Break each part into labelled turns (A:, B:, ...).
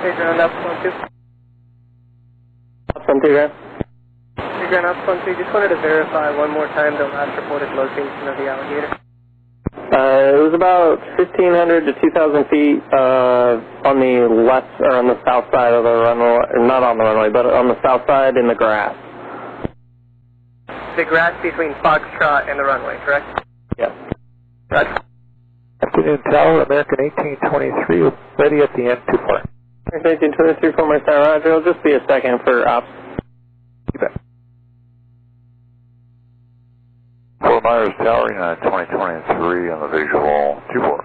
A: Hey, ground up 1-2.
B: Up 1-2, man.
A: Hey, ground up 1-2. Just wanted to verify one more time the last reported location of the alligator.
B: It was about 1,500 to 2,000 feet on the left, or on the south side of the runway, or not on the runway, but on the south side in the grass.
A: The grass between Foxtrot and the runway, correct?
B: Yeah.
A: Roger.
C: Afternoon Tower, American 1823, ready at the end, 2-4.
B: American 1823 for my star, Roger. It'll just be a second for ops.
C: You bet. Fort Myers Tower, United 2023 on the visual, 2-4.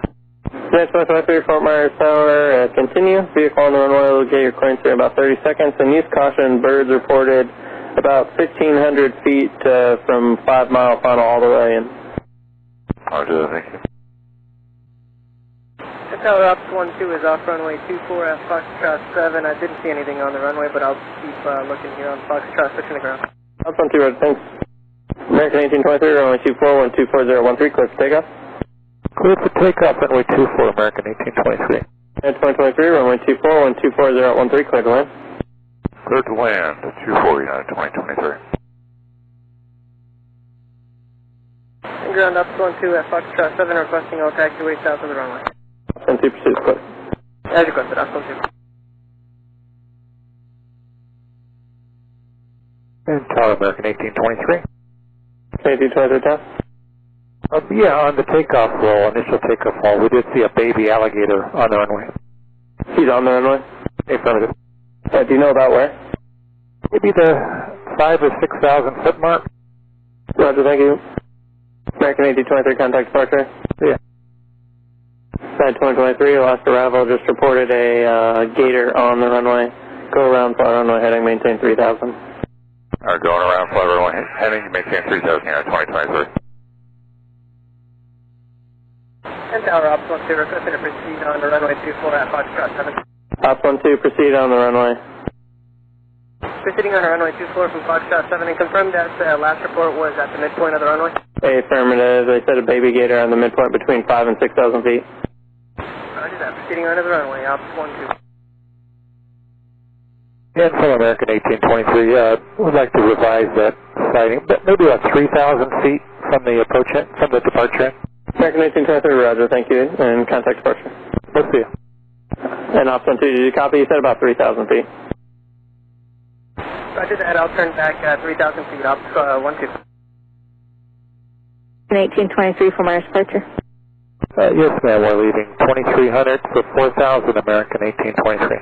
B: United 2023, Fort Myers Tower, continue. Vehicle on the runway will get your clearance in about 30 seconds. And use caution, birds reported about 1,500 feet from 5 Mile Final all the way in.
C: Roger, thank you.
A: Tower Ops 1-2 is off runway 24 at Foxtrot 7. I didn't see anything on the runway, but I'll keep looking here on Foxtrot, switching the ground.
B: Ops 1-2, Roger, thanks. American 1823, runway 24, 124013, clear for takeoff.
C: Clear for takeoff, runway 24, American 1823.
B: United 2023, runway 24, 124013, clear to land.
C: Clear to land, 24, United 2023.
A: And ground Ops 1-2 at Foxtrot 7, requesting all taxiway south of the runway.
B: Ops 1-2, proceed to clear.
A: As requested, Ops 1-2.
C: And Tower, American 1823.
B: 1823, Tom?
C: Yeah, on the takeoff roll, initial takeoff roll, we did see a baby alligator on the runway.
B: He's on the runway?
C: Affirmative.
B: Do you know about where?
C: Maybe the 5,000 or 6,000 foot mark.
B: Roger, thank you. American 1823, contact departure.
C: Yeah.
B: Side 2023, last arrival, just reported a gator on the runway. Go around flat runway heading, maintain 3,000.
C: Alright, going around flat runway heading, maintain 3,000 here, 2023.
A: And Tower Ops 1-2, requesting to proceed on the runway 24 at Foxtrot 7.
B: Ops 1-2, proceed on the runway.
A: Proceeding on the runway 24 from Foxtrot 7, and confirmed that the last report was at the midpoint of the runway.
B: Affirmative, they said a baby gator on the midpoint between 5,000 and 6,000 feet.
A: Roger that, proceeding onto the runway, Ops 1-2.
C: And from American 1823, we'd like to revise that sighting, maybe about 3,000 feet from the approach end, from the departure end.
B: American 1823, Roger, thank you, and contact departure.
C: Let's see.
B: And Ops 1-2, did you copy? You said about 3,000 feet.
A: Roger that, I'll turn back 3,000 feet, Ops 1-2.
D: 1823 for Myers departure.
C: Yes, ma'am, we're leaving 2,300 for 4,000, American 1823.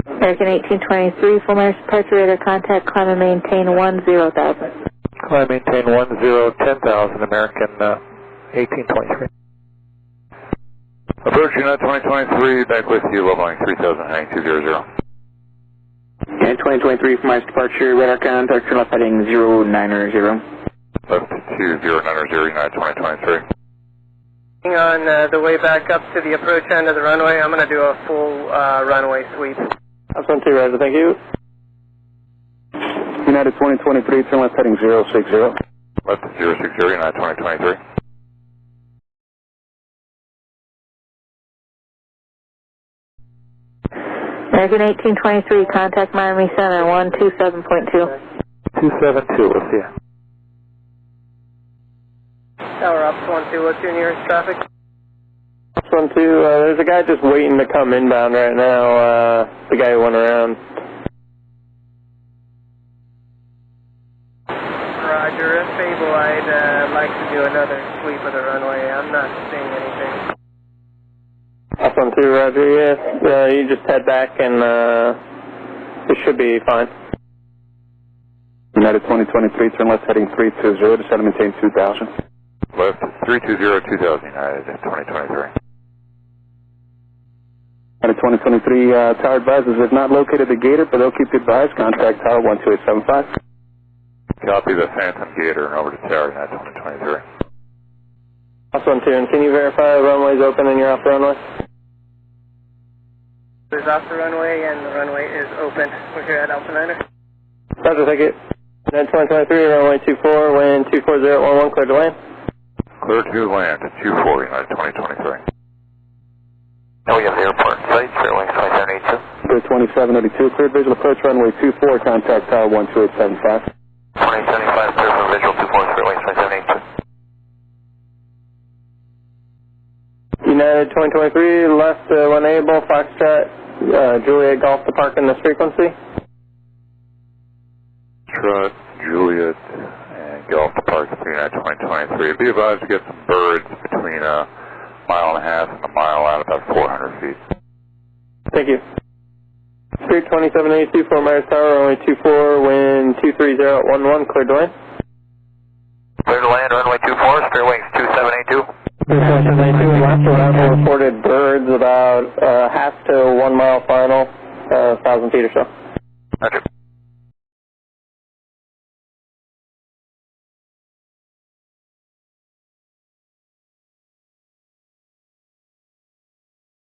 D: American 1823 for Myers departure, radar contact, climb and maintain 10,000.
C: Climb, maintain 10,000, American 1823. Approach United 2023, back with you, leveling 3,000, heading 200.
B: And 2023 for Myers departure, radar contact, turn left heading 090.
C: Left 2090, United 2023.
A: On the way back up to the approach end of the runway, I'm going to do a full runway sweep.
B: Ops 1-2, Roger, thank you.
E: United 2023, turn left heading 060.
C: Left 060, United 2023.
D: American 1823, contact Miami Center, 127.2.
C: 272, we'll see you.
A: Tower Ops 1-2, what's your nearest traffic?
B: Ops 1-2, there's a guy just waiting to come inbound right now, the guy who went around.
A: Roger, if able, I'd like to do another sweep of the runway. I'm not seeing anything.
B: Ops 1-2, Roger, yes. You just head back and it should be fine.
E: United 2023, turn left heading 320, just head to maintain 2,000.
C: Left 320, 2,000, United 2023.
E: United 2023, Tower advises they've not located the gator, but they'll keep you advised. Contact Tower 12875.
C: Copy the Phantom Gator and over to Tower United 2023.
B: Ops 1-2, and can you verify the runway's open and you're off the runway?
A: There's off the runway and the runway is open. We're here at Alpha Niner.
B: Roger, thank you. United 2023, runway 24, wind 24011, clear to land.
C: Clear to land at 24, United 2023.
F: Now we have the airport in sight, fairway 5782.
E: Spirit 2782, cleared visual approach runway 24, contact tower 12875.
C: 2075, clear for visual 24, Spirit Wings 2782.
B: United 2023, left when able, Foxtrot, Juliet Golf to park in this frequency.
C: Trot, Juliet, and Golf to park for United 2023. Be advised to get some birds between a mile and a half and a mile out, about 400 feet.
B: Thank you. Spirit 2782, Fort Myers Tower, runway 24, wind 230 at 11, cleared to land.
C: Clear to land, runway 24, Spirit Wings 2782.
B: 2782, last arrival reported birds about half to 1 mile final, 1,000 feet or so.
C: Roger.